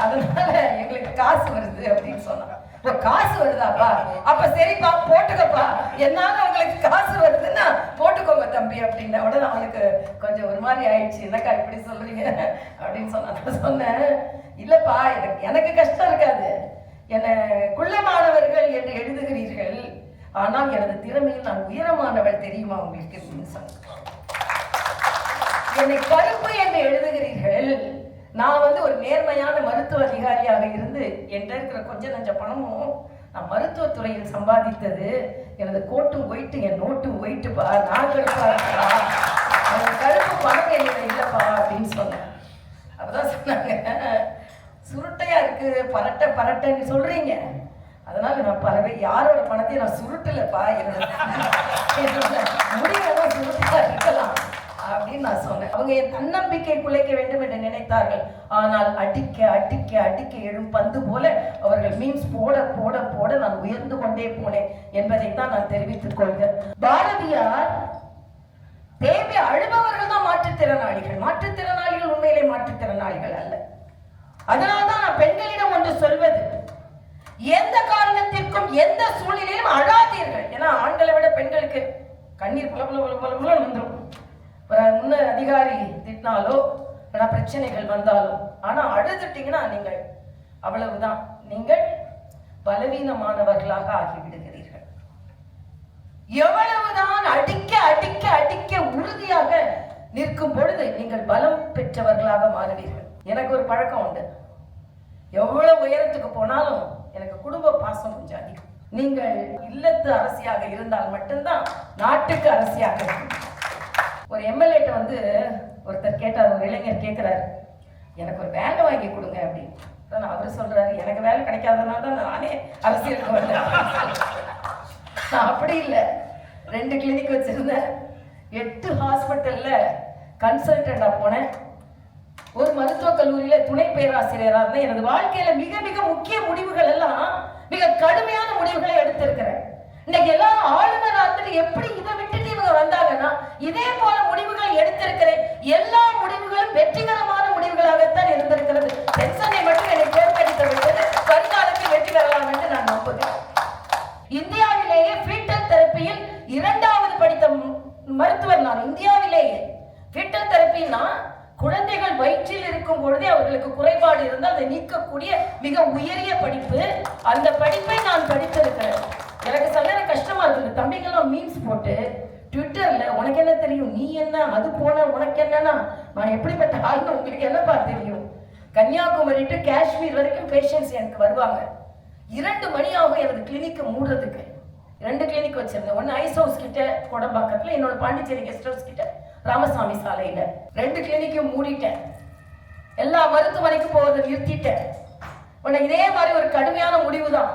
அதனால எங்களுக்கு காசு வருது அப்படின்னு சொன்னான். இப்போ காசு வருதாப்பா? அப்ப சரிப்பா போட்டுக்கப்பா, என்னால உங்களுக்கு காசு வருதுன்னா போட்டுக்கோங்க தம்பி அப்படின்னா. உடனே அவனுக்கு கொஞ்சம் ஒரு மாதிரி ஆயிடுச்சு, என்னக்கா இப்படி சொல்றீங்க அப்படின்னு சொன்னான். சொன்னேன், இல்லப்பா எனக்கு கஷ்டம் இருக்காது, என்னை குள்ளமானவர்கள் என்று எழுதுகிறீர்கள், ஆனால் எனது திறமையில் நான் உயரமானவள் தெரியுமா உங்களுக்கு அப்படின்னு சொன்னேன். என்னை கருப்பு என்று எழுதுகிறீர்கள், நான் ஒரு நேர்மையான மருத்துவ அதிகாரியாக இருந்து என்கிட்ட இருக்கிற கொஞ்ச நஞ்ச பணமும் நான் மருத்துவத்துறையில் சம்பாதித்தது, எனது கோட்டும் ஒயிட்டு என் நோட்டும் ஒயிட்டுப்பா, நான் கருப்பா இருக்கா, கருப்பு பணம் என்னோட இல்லப்பா அப்படின்னு சொன்னேன். அப்பதான் சொன்னாங்க, சுருட்டையா இருக்கு பரட்டை பரட்டைன்னு சொல்றீங்க, அதனால நான் பலவே யாரோட பணத்தையும் நான் சுருட்டலப்பா, என்னோட முடிவெல்லாம் சுருட்டா இருக்கலாம் அப்படின்னு நான் சொன்னேன். அவங்க என் தன்னம்பிக்கை குலைக்க வேண்டும் என்று நினைத்தார்கள். ஆனால் அடிக்க அடிக்க அடிக்க எழும் பந்து போல அவர்கள் மீம்ஸ் போட போட போட நான் உயர்ந்து கொண்டே போனேன் என்பதைத்தான் நான் தெரிவித்துக் கொள்கிறேன். பாரதியார் தேவை அழுபவர்கள் தான் மாற்றுத்திறனாளிகள், மாற்றுத்திறனாளிகள் உண்மையிலே மாற்றுத்திறனாளிகள் அல்ல. அதனால்தான் நான் பெண்களிடம் ஒன்று சொல்வது, எந்த காரணத்திற்கும் எந்த சூழ்நிலையிலும் அழாதீர்கள். ஏன்னா ஆண்களை விட பெண்களுக்கு கண்ணீர் புல புல புல புல வந்துடும். முன்ன அதிகாரி திட்டினாலோ பிரச்சனைகள் வந்தாலும், ஆனா அழுதுட்டீங்கன்னா நீங்கள் அவ்வளவுதான், நீங்கள் பலவீனமானவர்களாக ஆகிவிடுகிறீர்கள். எவ்வளவுதான் அடிக்க அடிக்க அடிக்க உறுதியாக நிற்கும் பொழுது நீங்கள் பலம் பெற்றவர்களாக மாறுவீர்கள். எனக்கு ஒரு பழக்கம் உண்டு, எவ்வளவு உயரத்துக்கு போனாலும் எனக்கு குடும்ப பாசம் கொஞ்சம் அதிகம். நீங்கள் இல்லத்து அரசியாக இருந்தால் மட்டும்தான் நாட்டுக்கு அரசியாக இருக்கும். ஒரு எம்எல்ஏட்ட ஒருத்தர் கேட்டார், ஒரு இளைஞர் கேட்கிறாரு, எனக்கு ஒரு வேலை வாங்கி கொடுங்க அப்படின்னு. அவரு சொல்றாரு, எனக்கு வேலை கிடைக்காதனால தான் நானே அரசியலுக்கு வந்தேன். நான் அப்படி இல்லை, 2 கிளினிக் வச்சிருந்தேன், 8 ஹாஸ்பிட்டல்ல கன்சல்டண்டா போனேன், ஒரு மருத்துவக் கல்லூரியில துணை பேராசிரியரா இருந்தேன். எனது வாழ்க்கையில மிக மிக முக்கிய முடிவுகள் எல்லாம் மிக கடுமையான முடிவுகளை எடுத்திருக்கிறேன். இன்னைக்கு எல்லாரும் ஆளுநர் ஆத்துட்டு எப்படி இதை விட்டுட்டு இவங்க வந்தாங்கன்னா, இதே போல முடிவுகள் எடுத்திருக்கிறேன். எல்லா முடிவுகளும் வெற்றிகரமான முடிவுகளாகத்தான் இருந்திருக்கிறது. சென்சனை மட்டும் என்னை தேர்ந்தெடுத்து விட்டது வருங்காலத்தில் வெற்றி பெறலாம் என்று நான் நம்புகிறேன். இந்தியாவிலேயே ஃபீட்டல் தெரப்பியில் 2வது படித்த மருத்துவர் நான். இந்தியாவிலேயே ஃபீட்டல் தெரப்பின்னா குழந்தைகள் வயிற்றில் இருக்கும் பொழுதே அவர்களுக்கு குறைபாடு இருந்தால் அதை நீக்கக்கூடிய மிக உயரிய படிப்பு. அந்த படிப்பை நான் படித்திருக்கிறேன். எனக்கு சில நேரம் கஷ்டமா இருக்குது, தம்பிங்கெல்லாம் மீம்ஸ் போட்டு ட்விட்டர்ல உனக்கு என்ன தெரியும், நீ என்ன அது போன உனக்கு என்னன்னா, நான் எப்படிப்பட்ட ஆளுன்னு உங்களுக்கு என்னப்பா தெரியும். கன்னியாகுமரி டு காஷ்மீர் வரைக்கும் பேஷண்ட்ஸ் எனக்கு வருவாங்க. 2 மணி ஆகும் எனது கிளினிக் மூடுறதுக்கு. 2 கிளினிக் வச்சிருந்தேன், ஒன்னு ஐஸ் ஹவுஸ் கிட்ட கோடம்பாக்கத்துல, இன்னொன்று பாண்டிச்சேரி கெஸ்ட் ஹவுஸ் கிட்ட ராமசாமி சாலையில. 2 கிளினிக்கும் மூடிட்டேன், எல்லா மருத்துவமனைக்கும் போவதை நிறுத்திட்டேன். உன்னை இதே மாதிரி ஒரு கடுமையான முடிவு தான்.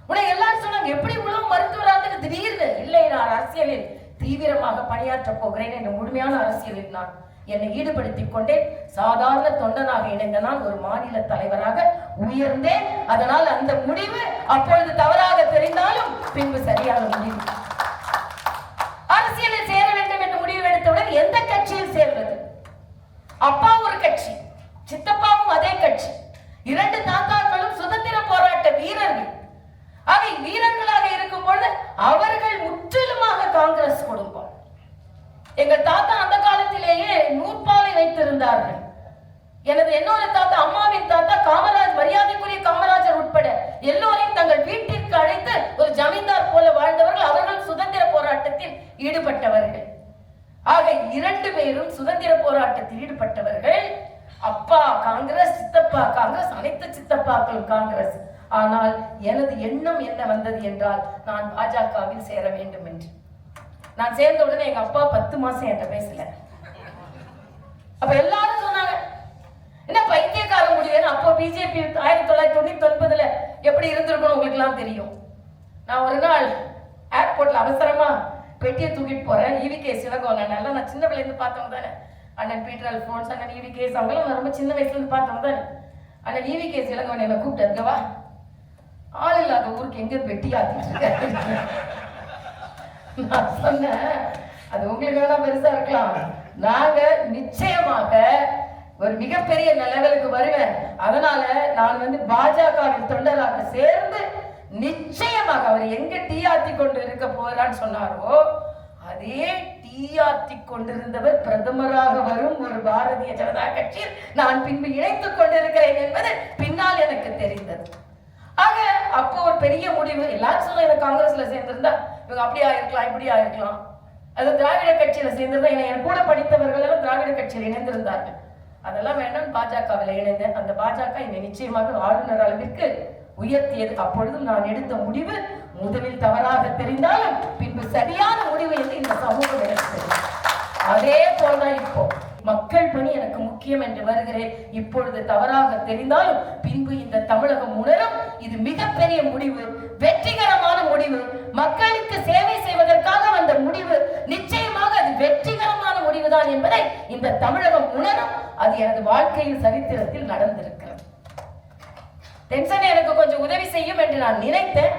உன்னை எல்லாரும் சொன்னாங்க, எப்படி இவ்வளவு மருத்துவராக திடீர்னு இல்லை, நான் அரசியலில் தீவிரமாக பணியாற்றப் போகிறேன் என்ற முழுமையான அரசியலில் நான் என்னை ஈடுபடுத்திக் கொண்டேன். சாதாரண தொண்டனாக இணைந்த நான் ஒரு மாநில தலைவராக உயர்ந்தேன். அதனால் அந்த முடிவு அப்பொழுது தவறாக தெரிந்தாலும் பின்பு சரியான முடிவு. அரசியலில் சேர வேண்டும் என்ற முடிவு எடுத்தவுடன் எந்த கட்சியில் சேர்வது? அப்பா ஒரு கட்சி, சித்தப்பாவும் அதே கட்சி, இரண்டு தாத்தாக்களும் சுதந்திர போராட்ட வீரர்கள். அவை வீரர்களாக இருக்கும் பொழுது அவர்கள் முற்றிலுமாக காங்கிரஸ் குடும்பம். எங்கள் தாத்தா அந்த காலத்திலேயே நூற்பாலை வைத்திருந்தார்கள். எனது இன்னொரு தாத்தா, அம்மாவின் தாத்தா காமராஜ், மரியாதைக்குரிய காமராஜர் உட்பட எல்லோரையும் தங்கள் வீட்டிற்கு அழைத்து ஒரு ஜமீன்தார் போல வாழ்ந்தவர்கள். அவர்கள் சுதந்திர போராட்டத்தில் ஈடுபட்டவர்கள். ஆக இரண்டு பேரும் சுதந்திர போராட்டத்தில் ஈடுபட்டவர்கள். அப்பா காங்கிரஸ், சித்தப்பா காங்கிரஸ், அனைத்து சித்தப்பாக்களும் காங்கிரஸ். ஆனால் எனது எண்ணம் என்ன வந்தது என்றால், நான் பாஜகவில் சேர வேண்டும் என்று. நான் சேர்ந்த உடனே எங்க அப்பா 10 மாசம் என்கிட்ட பேசல. அப்ப எல்லாரும் சொன்னாங்க, என்ன பைத்தியக்கார முடிவு. அப்போ பிஜேபி 1999 எப்படி இருந்திருக்கணும் உங்களுக்கு எல்லாம் தெரியும். நான் ஒரு நாள் ஏர்போர்ட்ல அவசரமா பெட்டியை தூக்கிட்டு போறேன். EVK சிவகோகன் எல்லாம் நான் சின்ன பிள்ளைல இருந்து பார்த்தவங்க தானே. அண்ணன் பீட்டர் அல்போன்ஸ், அண்ணன் EVK அவங்களும் நான் ரொம்ப சின்ன வயசுல இருந்து பார்த்தவங்க தானே. அண்ணன் EVK சிவகோகன் என்னை கூப்பிட்டு, வா, ஆள் இல்லாத ஊருக்கு எங்க பெட்டி ஆத்திட்டு இருக்க. நான் சொன்னேன், அது உங்களுக்கு வேணா பெருசா இருக்கலாம், நாங்க நிச்சயமாக ஒரு மிகப்பெரிய லெவலுக்கு வருவேன். அதனால நான் பாஜகவின் தொண்டராக சேர்ந்து நிச்சயமாக அவர் எங்க டீ ஆத்தி கொண்டு இருக்க போறான்னு சொன்னாரோ அதே டீ ஆத்தி கொண்டிருந்தவர் பிரதமராக வரும் ஒரு பாரதிய ஜனதா கட்சியில் நான் பின்பு இணைத்துக் கொண்டிருக்கிறேன் என்பது பின்னால் எனக்கு தெரிந்தது. ஆக அப்போ ஒரு பெரிய முடிவு. எல்லாரும் சொல்ல எனக்கு காங்கிரஸ்ல சேர்ந்திருந்தா இவங்க அப்படி ஆயிருக்கலாம், இப்படி ஆயிருக்கலாம். அது திராவிட கட்சியில சேர்ந்திருந்தா என் கூட படித்தவர்கள் எல்லாம் திராவிட கட்சியில் இணைந்திருந்தார்கள். அதெல்லாம் வேண்டாம், பாஜகவில் இணைந்தேன். அந்த பாஜக என்னை நிச்சயமாக ஆளுநர் அளவிற்கு உயர்த்தியது. அப்பொழுதும் நான் எடுத்த முடிவு முதலில் தவறாக தெரிந்தாலும் பின்பு சரியான முடிவு என்று இந்த சமூகம் எடுத்தது. அதே போல்தான் இப்போ மக்கள் பணி எனக்கு முக்கியம் என்று வருகிறேன். இப்பொழுது தவறாக தெரிந்தாலும் பின்பு இந்த தமிழகம் உணரும் இது மிகப்பெரிய முடிவு, வெற்றிகரமான முடிவு, மக்களுக்கு சேவை செய்வதற்காக வந்த முடிவு. நிச்சயமாக அது வெற்றிகரமான முடிவுதான் என்பதை இந்த தமிழகம் உணரும். அது எனது வாழ்க்கையில் சரித்திரத்தில் நடந்திருக்கிறது. டென்ஷன் எனக்கு கொஞ்சம் உதவி செய்யும் என்று நான் நினைத்தேன்.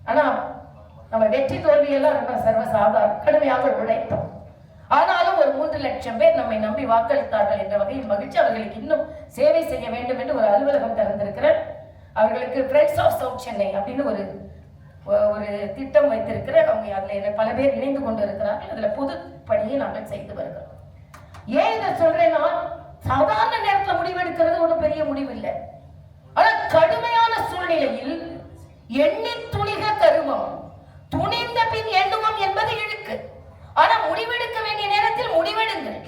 ஆனா நம்ம வெற்றி தோல்வியெல்லாம் ரொம்ப சர்வசாதாரண, கடுமையாக உழைத்தோம். ஆனாலும் ஒரு 3 லட்சம் பேர் நம்மை நம்பி வாக்களித்தார்கள் என்ற வகையில் மகிழ்ச்சி. அவர்களுக்கு இன்னும் சேவை செய்ய வேண்டும் என்று ஒரு அலுவலகம் திறந்திருக்கிறேன். அவர்களுக்கு ஃப்ரெண்ட்ஸ் ஆஃப் சவுத் சென்னை அப்படின்னு ஒரு திட்டம் வைத்திருக்கிறேன். அவங்க அதில் பல பேர் இணைந்து கொண்டு இருக்கிறார்கள். அதுல பொது பணியை நாங்கள் செய்து வருகிறோம். ஏன் இதை சொல்றேன்னா, சாதாரண நேரத்தில் முடிவெடுக்கிறது ஒன்றும் பெரிய முடிவு இல்லை. ஆனால் கடுமையான சூழ்நிலையில் எண்ணி துணிக கருமம், துணிந்த பின் எண்ணுவோம் என்பது இழுக்கு. ஆனா முடிவெடுக்க வேண்டிய நேரத்தில் முடிவெடுங்கள்.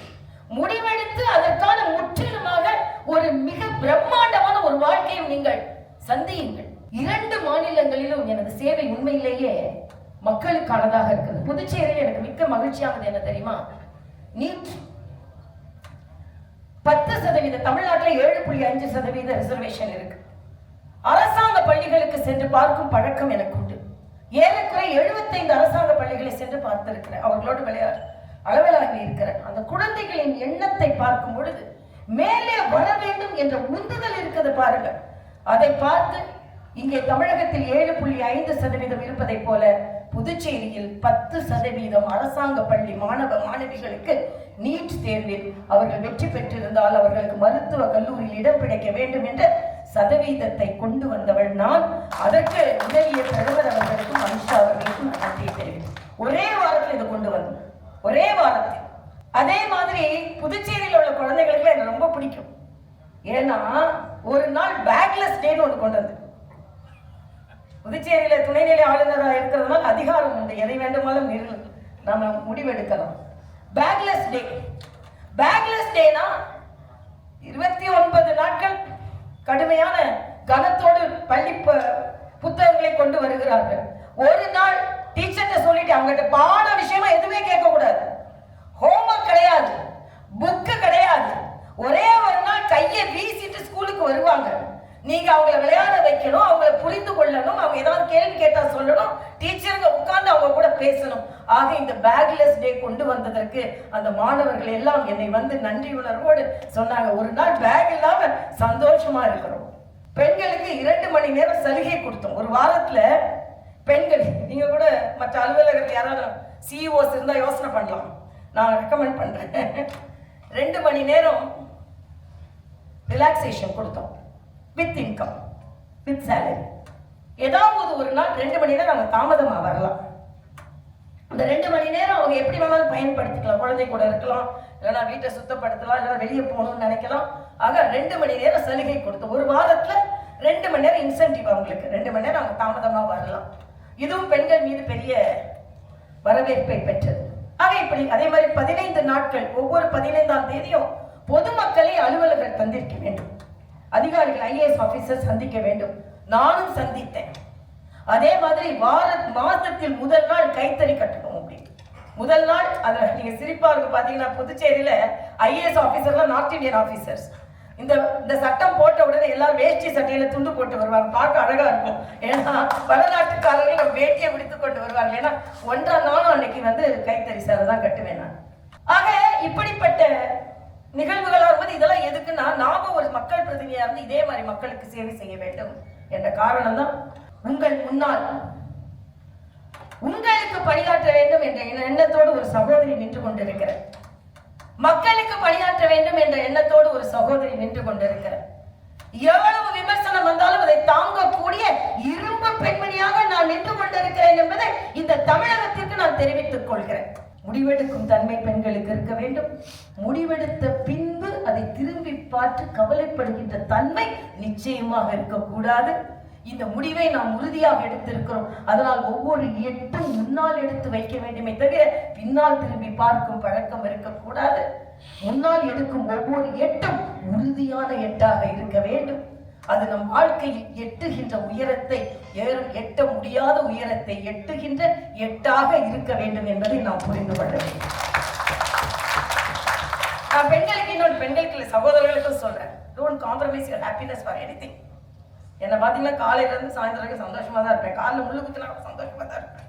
முடிவெடுத்து அதற்கான முற்றிலுமாக ஒரு மிக பிரம்மாண்டமான ஒரு வாழ்க்கையை நீங்கள் சந்தியுங்கள். 2 மாநிலங்களிலும் எனது சேவை உண்மையிலேயே மக்களுக்கானதாக இருக்கிறது. புதுச்சேரியில் எனக்கு மிக்க மகிழ்ச்சியானது என்ன தெரியுமா? நீட் 10%, தமிழ்நாட்டில் 7.5% ரிசர்வேஷன் இருக்கு. அரசாங்க பள்ளிகளுக்கு சென்று பார்க்கும் பழக்கம் எனக்கு உண்டு. ஏறக்குறை 75 அரசாங்க பள்ளிகளை சென்று பார்த்திருக்கிறேன். அவர்களோடு அளவிலாகி இருக்கிறேன். அந்த குழந்தைகளின் எண்ணத்தை பார்க்கும் பொழுது மேலே வர வேண்டும் என்ற உந்துதல் இருக்கிறது பாருங்க. அதை பார்த்து இங்கே தமிழகத்தில் 7.5% இருப்பதை போல புதுச்சேரியில் 10% அரசாங்க பள்ளி மாணவ மாணவிகளுக்கு நீட் தேர்வில் அவர்கள் வெற்றி பெற்றிருந்தால் அவர்களுக்கு மருத்துவ கல்லூரியில் இடம் கிடைக்க வேண்டும் என்ற சதவீதத்தை கொண்டு வந்தவள் நான். அதற்கு உதவிய பிரதமர் அவர்களுக்கும் அமித்ஷா அவர்களுக்கும் நன்றியை தெரிவித்தேன். ஒரே வாரத்தில் இதை கொண்டு வந்தோம், ஒரே வாரத்தில். அதே மாதிரி புதுச்சேரியில் உள்ள குழந்தைகளுக்கு எனக்கு ரொம்ப பிடிக்கும். ஏன்னா ஒரு நாள் பேக்லெஸ் டேன்னு ஒன்று கொண்டு வந்து, புதுச்சேரியில துணைநிலை ஆளுநராக இருக்கிறதுனால அதிகாரம் உண்டு, எதை வேண்டுமானாலும் நம்ம முடிவெடுக்கலாம். பேக்லெஸ் டே, பேக்லெஸ் டேனா 29 நாட்கள் கடுமையான கனத்தோடு பள்ளி புத்தகங்களை கொண்டு வருகிறார்கள். ஒரு நாள் டீச்சர்கிட்ட சொல்லிட்டு அவங்ககிட்ட பாட விஷயமா எதுவுமே கேட்க கூடாது, ஹோம்வொர்க் கிடையாது, புக்கு கிடையாது. ஒரே ஒரு நாள் கையை வீசிட்டு ஸ்கூலுக்கு வருவாங்க. நீங்க அவங்களை விளையாட வைக்கணும், அவங்களை புரிந்து கொள்ளணும், அவங்க ஏதாவது கேள்வி கேட்டா சொல்லணும், டீச்சருங்க உட்கார்ந்து அவங்க கூட பேசணும். ஆக ஆக இந்த பேக்லெஸ் டே கொண்டு வந்ததற்கு அந்த மாணவர்கள் எல்லாம் என்னை வந்து நன்றி உணர்வோடு சொன்னாங்க, ஒரு நாள் பேக் இல்லாம சந்தோஷமா இருக்கிறோம். பெண்களுக்கு 2 மணி நேரம் சலுகை கொடுத்தோம் ஒரு வாரத்துல. பெண்கள், நீங்க கூட மற்ற அலுவலகத்தில் யாராவது சிஇஓஸ் இருந்தா யோசனை பண்ணலாம், நான் ரெக்கமெண்ட் பண்றேன். 2 மணி நேரம் ரிலாக்ஸேஷன் கொடுத்தோம், வித் இன்கம், வித் சேலரி. ஏதாவது ஒரு நாள் 2 மணி நேரம் அவங்க தாமதமா வரலாம். அந்த 2 மணி நேரம் அவங்க எப்படி வேணாலும் பயன்படுத்திக்கலாம். குழந்தை கூட இருக்கலாம், இல்லைன்னா வீட்டை சுத்தப்படுத்தலாம், இல்லைன்னா வெளியே போகணும்னு நினைக்கலாம். ஆக 2 மணி நேரம் சலுகை கொடுத்தோம். ஒரு வாரத்துல 2 மணி நேரம் இன்சென்டிவ் அவங்களுக்கு. 2 மணி நேரம் அவங்க தாமதமா வரலாம். இதுவும் பெண்கள் மீது பெரிய வரவேற்பை பெற்றது. ஆக இப்படி அதே மாதிரி 15 நாட்கள், ஒவ்வொரு 15ஆம் தேதியும் பொதுமக்களை அலுவலர்கள் சந்திக்க வேண்டும், அதிகாரிகள் ஐஏஎஸ் ஆபீசர் சந்திக்க வேண்டும். நானும் சந்தித்தேன். அதே மாதிரி மாதத்தில் முதல் நாள் கைத்தறி கட்டணும் அப்படின்னு முதல் நாள். அதுல நீங்க சிரிப்பா இருக்கு பாத்தீங்கன்னா, புதுச்சேரியில ஐஏஎஸ் ஆபீசர்லாம் நார்த் இந்தியன் ஆபீசர்ஸ். இந்த சட்டம் போட்ட உடனே எல்லாரும் வேஷ்டி சட்டையில துண்டு போட்டு வருவாங்க, பார்க்க அழகா இருக்கும். ஏன்னா வடநாட்டுக்காரர்கள் வேட்டியை விடுத்து கொண்டு வருவாங்க. ஏன்னா 1ஆம் நாளும் அன்னைக்கு வந்து கைத்தறி சேலை தான் கட்டுவேன் நான். ஆக இப்படிப்பட்ட நிகழ்வுகளா இருக்கும்போது இதெல்லாம் எதுக்குன்னா, நாம ஒரு மக்கள் பிரதிநிதியா இருந்து இதே மாதிரி மக்களுக்கு சேவை செய்ய வேண்டும் என்ற காரணம் தான் உங்கள் முன்னால் உங்களுக்கு பணியாற்ற வேண்டும் என்ற எண்ணத்தோடு ஒரு சகோதரி நின்று கொண்டிருக்கிறார். மக்களுக்கு பணியாற்ற வேண்டும் என்ற எண்ணத்தோடு ஒரு சகோதரி நின்று கொண்டிருக்கிறார். எவ்வளவு விமர்சனம் வந்தாலும் அதை தாங்கக்கூடிய இரும்பு பெண்மணியாக நான் நின்று கொண்டிருக்கிறேன் என்பதை இந்த தமிழகத்திற்கு நான் தெரிவித்துக் கொள்கிறேன். முடிவெடுக்கும் தன்மை பெண்களுக்கு இருக்க வேண்டும். முடிவெடுத்த பின்பு அதை திரும்பி பார்த்து கவலைப்படுகின்ற தன்மை நிச்சயமாக இருக்கக்கூடாது. இந்த முடிவை நாம் உறுதியாக எடுத்திருக்கிறோம். அதனால் ஒவ்வொரு எட்டும் முன்னால் எடுத்து வைக்க வேண்டுமே தவிர பின்னால் திரும்பி பார்க்கும் பழக்கம் இருக்கக்கூடாது. முன்னால் எடுக்கும் ஒவ்வொரு எட்டும் உறுதியான எட்டாக இருக்க வேண்டும். அது நம் வாழ்க்கையில் எட்டுகின்ற உயரத்தை, எட்ட முடியாத உயரத்தை எட்டுகின்ற எட்டாக இருக்க வேண்டும் என்பதை நாம் புரிந்து கொள்ள வேண்டும். நான் பெண்களுக்கு, இன்னொரு பெண்களுக்கு சகோதரர்களுக்கும் சொல்றேன், don't compromise your happiness for anything. என்னை பார்த்தீங்கன்னா காலையில இருந்து சாயந்தரம் வரைக்கும் சந்தோஷமா தான் இருப்பேன். காலைல முள்ளு குத்தினா சந்தோஷமா தான் இருப்பேன்.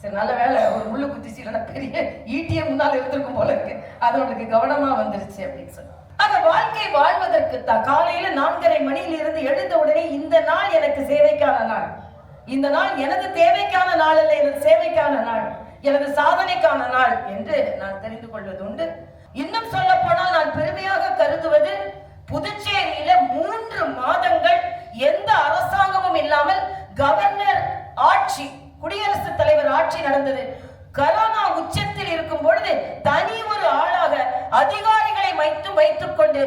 சரி, நல்ல வேலை ஒரு முள்ளு குத்திச்சு, இல்லைன்னா பெரிய ஈட்டியே முன்னால் இருந்திருக்கும் போல இருக்கு, அது உங்களுக்கு கவனமா வந்துருச்சு அப்படின்னு சொல்லி. ஆக வாழ்க்கை வாழ்வதற்கு தான் காலையில 4:30 மணியில இருந்து எழுந்த உடனே இந்த நாள் எனக்கு சேவைக்கான நாள், இந்த நாள் எனது தேவைக்கான நாள் அல்ல, எனது சேவைக்கான நாள், எனது சாதனைக்கான நாள் என்று நான் தெரிந்து கொள்வது உண்டு. இன்னும் சொல்ல போனால் நான் பெருமையாக கருதுவது, புதுச்சேரியில 3 மாதங்கள் எந்த அரசாங்கமும் இல்லாமல் கவர்னர் ஆட்சி, குடியரசுத் தலைவர் ஆட்சி நடந்தது. கரோனா உச்சத்தில் இருக்கும் பொழுது தனி ஒரு ஆளாக அதிகாரிகளை வைத்துக் கொண்டு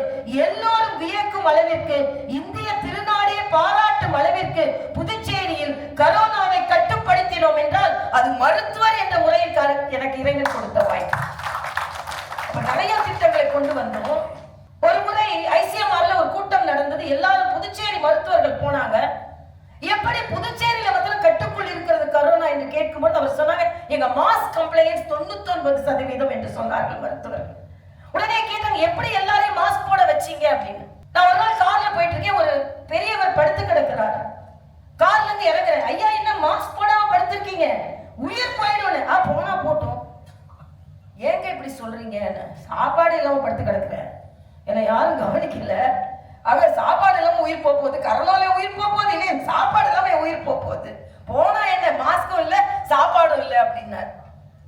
எல்லோரும் வியக்கும் அளவிற்கு, இந்திய திருநாடே பாராட்டும் அளவிற்கு புதுச்சேரியில் கரோனாவை கட்டுப்படுத்தினோம் என்றால் அது மருத்துவர் என்ற முறையில் எனக்கு இறைவன் கொடுத்த வாய்ப்பு. நிறைய திட்டங்களை கொண்டு வந்தோம். ஒரு முறை ஐசிஎம்ஆர்ல ஒரு கூட்டம் நடந்தது. எல்லாரும் புதுச்சேரி மருத்துவர்கள் போனாங்க. எப்படி புதுச்சேரியில வந்து கட்டுக்குள் இருக்கிறது கரோனா என்று கேட்கும்போது அவர் சொன்னாங்க, எங்க மாஸ் கம்ப்ளைண்ட்ஸ் 99% என்று சொன்னார்கள் மருத்துவர்கள். உடனே கேட்டாங்க, எப்படி எல்லாரையும் மாஸ்க் போட வச்சீங்க அப்படின்னு. நான் ஒரு நாள் கார்ல போயிட்டு இருக்கேன், ஒரு பெரியவர் படுத்து கிடக்கிறார். கார்ல இருந்து இறங்குறேன், ஐயா என்ன மாஸ்க் போடாம படுத்திருக்கீங்க, உயிர் போயிடும். போனா போட்டோம், ஏங்க இப்படி சொல்றீங்க, சாப்பாடு இல்லாம படுத்து கிடக்குறேன், என்னை யாரும் கவனிக்கல. ஆக சாப்பாடு இல்லாம உயிர் போகுது, கரோனால உயிர் போகுது, இல்லையா சாப்பாடு இல்லாம உயிர் போகுது, போனா என்ன மாஸ்கும் இல்ல சாப்பாடும் இல்லை அப்படின்னாரு.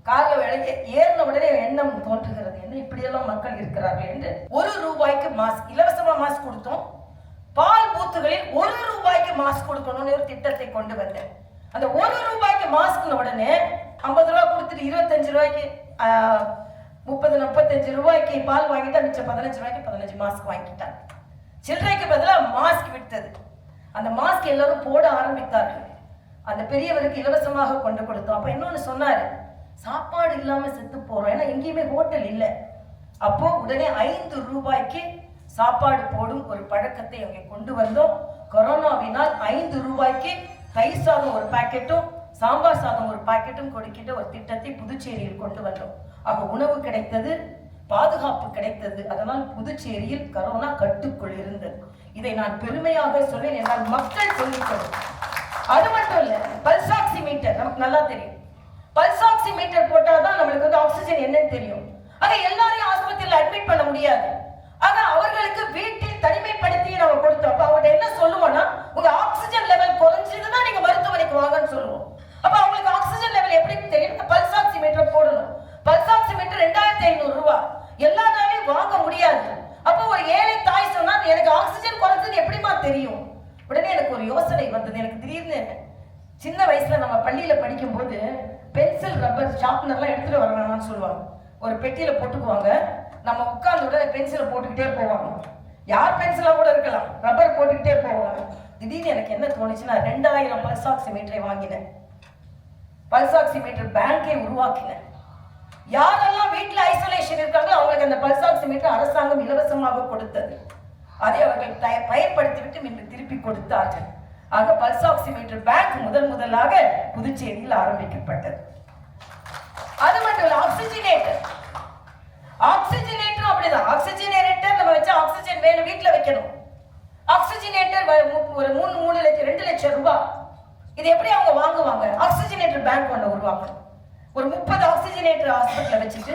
கார்ல விலைக்கு ஏறின உடனே எண்ணம் தோன்றுகிறது, என்ன இப்படியெல்லாம் மக்கள் இருக்கிறார்கள் என்று. ₹1 மாஸ்க், இலவசமா மாஸ்க் கொடுத்தோம். பால் பூத்துகளில் ₹1 மாஸ்க் கொடுக்கணும்னு ஒரு திட்டத்தை கொண்டு வந்தேன். அந்த ₹1 மாஸ்க் உடனே 50 ரூபாய் கொடுத்துட்டு 25 ரூபாய்க்கு 30-35 ரூபாய்க்கு பால் வாங்கிட்டா, மிச்சம் 15 ரூபாய்க்கு 15 மாஸ்க் வாங்கிட்டாங்க. சில்லறைக்கு பதிலாக மாஸ்க் விட்டது. அந்த மாஸ்க் எல்லாரும் போட ஆரம்பித்தார்கள். அந்த பெரியவருக்கு இலவசமாக கொண்டு கொடுத்தோம். அப்ப இன்னொன்னு சொன்னாரு, சாப்பாடு இல்லாம செத்து போறோம், ஏன்னா எங்கேயுமே ஹோட்டல் இல்லை. அப்போ உடனே ₹5 சாப்பாடு போடும் ஒரு பழக்கத்தை அங்கே கொண்டு வந்தோம். கொரோனாவினால் ₹5 தயிர் சாதம் ஒரு பாக்கெட்டும் சாம்பார் சாதம் ஒரு பாக்கெட்டும் கொடுக்கின்ற ஒரு திட்டத்தை புதுச்சேரியில் கொண்டு வந்தோம். ஆக உணவு கிடைத்தது, பாதுகாப்பு கிடைத்தது. அதனால் புதுச்சேரியில் கரோனா கட்டுக்குள் இருந்தது. இதை நான் பெருமையாக சொன்னேன், என்றால் மக்கள் சொல்லிக்கொள்ளும். அது மட்டும் இல்ல, பல்ஸ் ஆக்சிமீட்டர் நமக்கு நல்லா தெரியும். பல்ஸ் ஆக்சிமீட்டர் போட்டாதான் நம்மளுக்கு வந்து ஆக்சிஜன் என்னன்னு தெரியும். ஆக எல்லாரையும் ஆஸ்பத்திரியில் அட்மிட் பண்ண முடியாது. ஆக அவர்களுக்கு வீட்டில் தனிமைப்படுத்தி நம்ம கொடுத்தோம். அப்ப அவங்க என்ன சொல்லுவோம்னா, உங்க ஆக்சிஜன் லெவல் குறைஞ்சதுன்னா நீங்க மருத்துவமனைக்கு வாங்கன்னு சொல்லுவோம். அப்ப அவங்களுக்கு ஆக்சிஜன் லெவல் எப்படி தெரியும்? பல்ஸ் ஆக்சிமீட்டர் போடணும். பல்ஸ் ஆக்சிமீட்டர் 2500 ரூபாய், எல்லா நாளையும் வாங்க முடியாது. அப்போ ஒரு ஏழை தாய் சொன்னா எனக்கு ஆக்சிஜன் குறைஞ்சது எப்படிமா தெரியும்? உடனே எனக்கு ஒரு யோசனை வந்தது. எனக்கு திடீர்னு சின்ன வயசுல நம்ம பள்ளியில படிக்கும் போது பென்சில் ரப்பர் ஷார்ப்னர்லாம் எடுத்துட்டு வரணும்னு சொல்லுவாங்க. ஒரு பெட்டியில போட்டுக்குவாங்க. நம்ம உட்கார்ந்து உடனே பென்சிலை போட்டுக்கிட்டே போவாங்க. யார் பென்சிலா கூட இருக்கலாம், ரப்பர் போட்டுக்கிட்டே போவாங்க. திடீர்னு எனக்கு என்ன தோணுச்சுன்னா 2000 பல்ஸ் ஆக்சிமீட்டரை வாங்கினேன். பல்ஸ் ஆக்சிமீட்டர் பேங்கை உருவாக்கினேன். யாரெல்லாம் வீட்டுல ஐசோலேஷன் இருக்காங்களோ அவங்களுக்கு அந்த பல்ஸ் ஆக்சிமீட்டர் அரசாங்கம் இலவசமாக கொடுத்தது. அதை அவர்கள் பயன்படுத்திவிட்டு மீண்டும் திருப்பி கொடுத்தார்கள். ஆக பல்ஸ் ஆக்சிமீட்டர் பேங்க் முதலாக புதுச்சேரியில் ஆரம்பிக்கப்பட்டது. அது மட்டும் இல்ல, ஆக்சிஜனேட்டர் அப்படிதான். ஆக்சிஜனேட்டர் நம்ம வச்சா ஆக்சிஜன் வேணும், வீட்டுல வைக்கணும். ஆக்சிஜனேட்டர் ஒரு 2 லட்சம் ரூபாய். இது எப்படி அவங்க வாங்குவாங்க? ஆக்சிஜனேட்டர் பேங்க் ஒன்று உருவாக்கணும். ஒரு 30 ஆக்சிஜனேட்டர் ஹாஸ்பிட்டல் வச்சுட்டு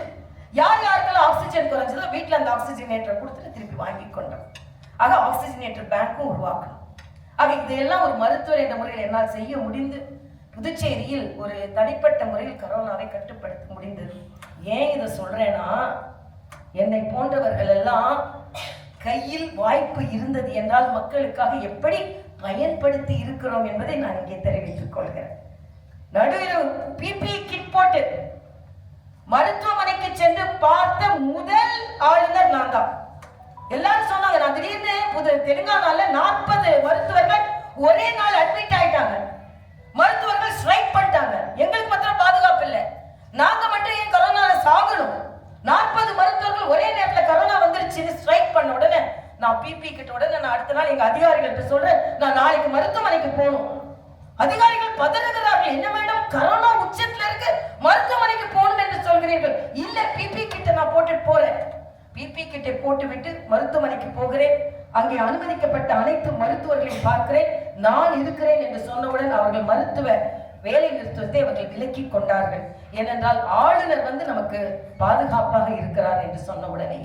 யாருக்கெல்லாம் ஆக்சிஜன் குறைஞ்சதோ வீட்டுல அந்த ஆக்சிஜனேட்டரை கொடுத்துட்டு திருப்பி வாங்கி கொண்டோம். ஆக ஆக்சிஜனேட்டர் பேங்க்கும் உருவாக்கணும். ஆக இதையெல்லாம் ஒரு மருத்துவர் என்ற முறையில் என்னால் செய்ய முடிந்து புதுச்சேரியில் ஒரு தனிப்பட்ட முறையில் கரோனாவை கட்டுப்படுத்த முடிந்தது. ஏன் இதை சொல்றேன்னா, என்னை போன்றவர்கள் எல்லாம் கையில் வாய்ப்பு இருந்தது என்றால் மக்களுக்காக எப்படி பயன்படுத்தி இருக்கிறோம் என்பதை நான் இங்கே தெரிவித்துக் கொள்கிறேன். நடுவில் பிபி கிட் போட்டு மருத்துவமனைக்கு சென்று பார்த்த முதல் ஆளுநர் நான் தான். எல்லாரும் சொன்னாங்க. நான் திடீர்னு தெலுங்கானால 40 மருத்துவர்கள் ஒரே நாள் அட்மிட் ஆயிட்டாங்க. மருத்துவர்கள் ஸ்ட்ரைக் பண்ணிட்டாங்க. எங்களுக்கு மாத்திரம் பாதுகாப்பு இல்லை, நாங்க மட்டும் ஏன் கரோனால சாகணும்? 40 மருத்துவர்கள் ஒரே நேரத்தில் கரோனா வந்துருச்சு ஸ்ட்ரைக் பண்ண உடனே நான் பிபி கிட்ட உடனே நான் அடுத்த நாள் எங்க அதிகாரிகள்கிட்ட சொல்றேன், நான் நாளைக்கு மருத்துவமனைக்கு போகணும். அதிகாரிகள் பதறுகிறார்கள். என்ன மேடம், கரோனா உச்சத்துல இருக்கு, மருத்துவமனைக்கு போகணும் என்று சொல்கிறீர்கள்? இல்ல, பிபி கிட்ட நான் போட்டுட்டு போறேன். பிபி கிட்டை போட்டுவிட்டு மருத்துவமனைக்கு போகிறேன். அங்கே அனுமதிக்கப்பட்ட அனைத்து மருத்துவர்களையும் பார்க்கிறேன். நான் இருக்கிறேன் என்று சொன்னவுடன் அவர்கள் மருத்துவ வேலை நிறுத்தத்தை அவர்கள் விலக்கி கொண்டார்கள். ஏனென்றால் ஆளுநர் வந்து நமக்கு பாதுகாப்பாக இருக்கிறார் என்று சொன்ன உடனே.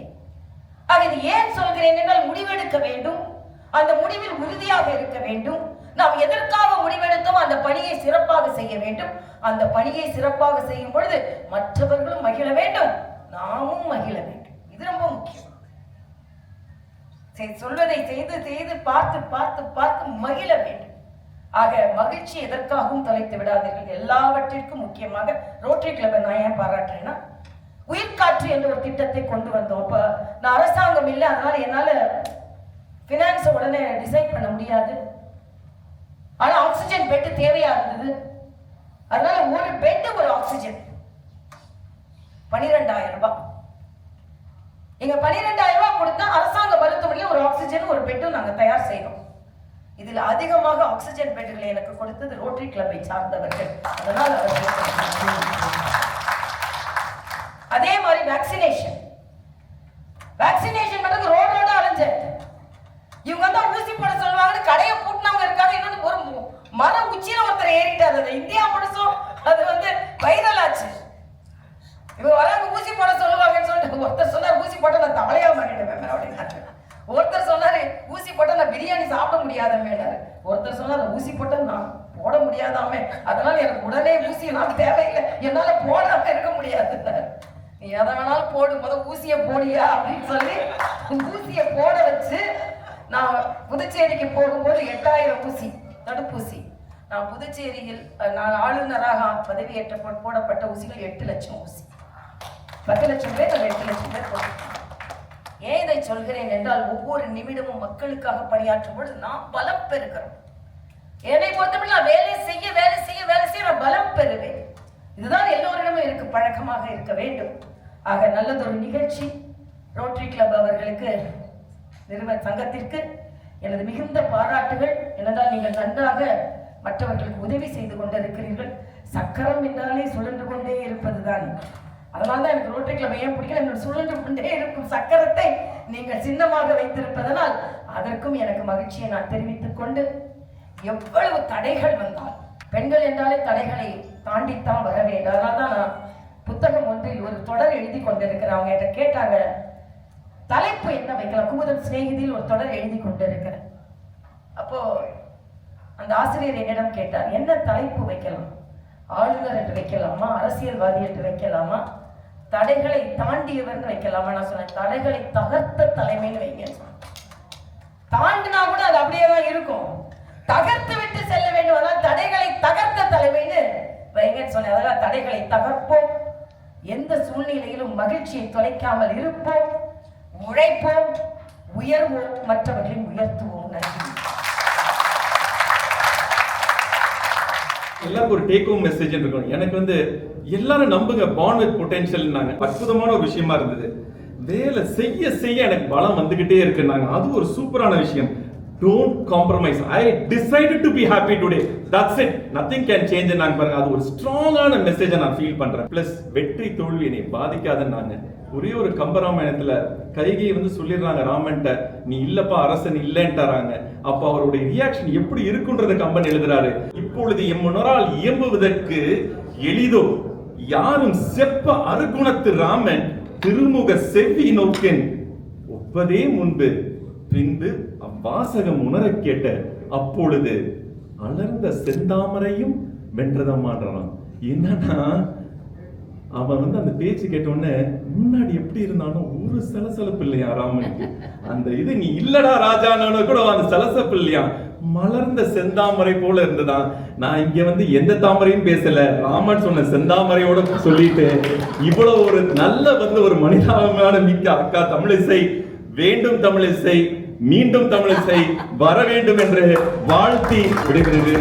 இது ஏன் சொல்கிறேன் என்றால், முடிவெடுக்க வேண்டும், அந்த முடிவில் உறுதியாக இருக்க வேண்டும். நாம் எதற்காக முடிவெடுத்தோம் அந்த பணியை சிறப்பாக செய்ய வேண்டும். அந்த பணியை சிறப்பாக செய்யும் பொழுது மற்றவர்களும் மகிழ வேண்டும், நாமும் மகிழ வேண்டும். இது ரொம்ப முக்கியம். சொல்வதை செய்து செய்து பார்த்து பார்த்து பார்த்து மகிழ வேண்டும். ஆக மகிழ்ச்சி எதற்காகவும் தொலைத்து விடாதீர்கள். எல்லாவற்றிற்கும் முக்கியமாக ரோட்டரி கிளப்பை நான் ஏன் பாராட்டுறேன்னா, உயிர்காற்று என்ற ஒரு திட்டத்தை கொண்டு வந்தோம். அப்ப நான் அரசாங்கம் இல்லை, அதனால என்னால பினான்ஸை உடனே டிசைட் பண்ண முடியாது. ஆனா ஆக்சிஜன் பெட் தேவையா இருந்தது. அதனால ஒரு பெட் ஒரு ஆக்சிஜன் 12,000 ரூபாய். எங்க 12,000 ரூபாய் கொடுத்தா அரசாங்க மருத்துவமனையில் ஒரு ஆக்சிஜன் ஒரு பெட்டும் நாங்க தயார் செய்யணும். இதில் அதிகமாக ஆக்சிஜன் பெட்டுகளை எனக்கு கொடுத்தது ரோட்டரி கிளப்பை சார்ந்தவர்கள். அதனால் அதே மாதிரி வேக்சினேஷன் மட்டும் ரோடோட அலைஞ்சேன். இவங்க வந்து ஊசி போட சொல்லுவாங்கன்னு கடையை பூட்டினவங்க இருக்காங்க. இன்னொன்று ஒரு மர உச்சியில ஒருத்தர் ஏறிட்டாரு. அது இந்தியா முழுசும் அது வந்து வைரல் ஆச்சு. இவங்க வராங்க ஊசி போட சொல்லுவாங்கன்னு சொல்லிட்டு ஒருத்தர் சொன்னார், ஊசி போட்ட நான் தவளையா மாறிடுவேன் அப்படின்னு. ஒருத்தர் சொன்னாரு, ஊசி போட்டா நான் பிரியாணி சாப்பிட முடியாதமே. ஒருத்தர் சொன்னார், ஊசி போட்டா நான் போட முடியாதாமே, அதனால எனக்கு உடனே ஊசி நான் தேவையில்லை, என்னால போடாம இருக்க முடியாது. நீ எதை வேணாலும் போடு, முதல் ஊசியை போடியா அப்படின்னு சொல்லி ஊசியை போட வச்சு நான் புதுச்சேரிக்கு போகும்போது 8000 ஊசி தடுப்பூசி. நான் புதுச்சேரியில் நான் ஆளுநராக பதவியேற்ற போடப்பட்ட ஊசிகள் 8 லட்சம் ஊசி. 10 லட்சம் பேர் 8 லட்சம் பேர் போட்டிருக்காங்க. ஏன் இதை சொல்கிறேன் என்றால், ஒவ்வொரு நிமிடமும் மக்களுக்காக பணியாற்றும் பொழுது நாம் பலம் பெறுகிறோம். என்னை பொறுத்தவரை நான் வேலை செய்ய நான் பலம் பெறுவேன். இதுதான் எல்லோரிடமும் இருக்கு, பழக்கமாக இருக்க வேண்டும். ஆக நல்லதொரு நிகழ்ச்சி. ரோட்டரி கிளப் அவர்களுக்கு, நிறுவன சங்கத்திற்கு எனது மிகுந்த பாராட்டுகள். ஏனென்றால் நீங்கள் நன்றாக மற்றவர்களுக்கு உதவி செய்து கொண்டிருக்கிறீர்கள். சக்கரம் என்றாலே சுழன்று கொண்டே இருப்பதுதான். அதனால தான் எனக்கு ரோட்டரி கிளப் ஏன் பிடிக்கல, என்னோட சுழன்று கொண்டே இருக்கும் சக்கரத்தை நீங்கள் சின்னமாக வைத்திருப்பதனால் அதற்கும் எனக்கு மகிழ்ச்சியை நான் தெரிவித்துக் கொண்டு, எவ்வளவு தடைகள் வந்தால், பெண்கள் என்றாலே தடைகளை தாண்டித்தான் வர வேண்டும். அதனால தான் நான் புத்தகம் ஒன்றில் ஒரு தொடர் எழுதி கொண்டிருக்கிறேன். அவங்க என்கிட்ட கேட்டாங்க, தலைப்பு என்ன வைக்கலாம்? குமுதம் சிநேகிதியில் ஒரு தொடர் எழுதி கொண்டிருக்கிறேன். அப்போ அந்த ஆசிரியர் என்னிடம் கேட்டார், என்ன தலைப்பு வைக்கலாம்? ஆளுநர் என்று வைக்கலாமா, அரசியல்வாதி என்று வைக்கலாமா, தடைகளை தாண்டியவர்னு வைக்கலாமா? நான் சொன்னேன், தடைகளை தகர்த்த தலைமைன்னு வைங்க. தாண்டினா கூட அது அப்படியே தான் இருக்கும், தகர்த்து விட்டு செல்ல வேண்டும். ஆனால் தடைகளை தகர்த்த தலைமைன்னு வைங்கன்னு சொன்னேன். அதனால தடைகளை தகர்ப்போம், எந்த சூழ்நிலையிலும் மகிழ்ச்சியை தொலைக்காமல் இருப்போம், உழைப்போம், உயர்வோம், மற்றவர்களை உயர்த்துவோம். நன்றி. எல்லாருக்கும் ஒரு டேக் ஹோம் மெசேஜ் இருக்கும். எனக்கு எல்லாரும் நம்புங்க, பார்ன் வித் பொட்டன்ஷியல் அற்புதமான ஒரு விஷயமா இருந்தது. வேலை செய்ய செய்ய எனக்கு பலம் வந்துகிட்டே இருக்குன்னாங்க. அது ஒரு சூப்பரான விஷயம். Don't compromise. I decided to be happy today. That's it. Nothing can change. நான் பாருங்க, அது ஒரு ஸ்ட்ராங்கான மெசேஜ் நான் ஃபீல் பண்றேன். பிளஸ் வெற்றி தோல்வி என்னை பாதிக்காதுன்னாங்க. ஒரே ஒரு கம்பராமாயணத்துல கைகை சொல்லிடுறாங்க ராமன்ட்ட, நீ இல்லப்பா அரசன் இல்லைன்ட்டாராங்க. அப்ப அவருடைய ரியாக்ஷன் எப்படி இருக்குன்றத கம்பன் எழுதுறாரு. இப்பொழுது எம்முனரால் இயம்புவதற்கு எளிதோ, யாரும் செப்ப அருகுணத்து ராமன் திருமுக செவ்வி நோக்கின் ஒப்பதே முன்பு பின்பு அவ்வாசகம் உணர கேட்ட அப்பொழுது அலர்ந்த செந்தாமரையும் வென்றதமான்றான். என்னன்னா அவன் அந்த பேச்சு கேட்டோடனே முன்னாடி எப்படி இருந்தாலும் ஒரு சலசலப்பு இல்லையா ராமனுக்கு. அந்த இது நீ இல்லடா ராஜானு கூட அந்த சலசலப்பு இல்லையா, மலர்ந்த செந்தாமரை போல இருந்ததான். நான் இங்க எந்த தாமரையும் பேசல, ராமன் சொன்ன செந்தாமரையோட சொல்லிட்டு இவ்வளவு ஒரு நல்ல ஒரு மனிதாபிமான மிக்க அக்கா தமிழிசை வேண்டும், தமிழிசை மீண்டும் தமிழிசை வர வேண்டும் என்று வாழ்த்தி விடுகிறது.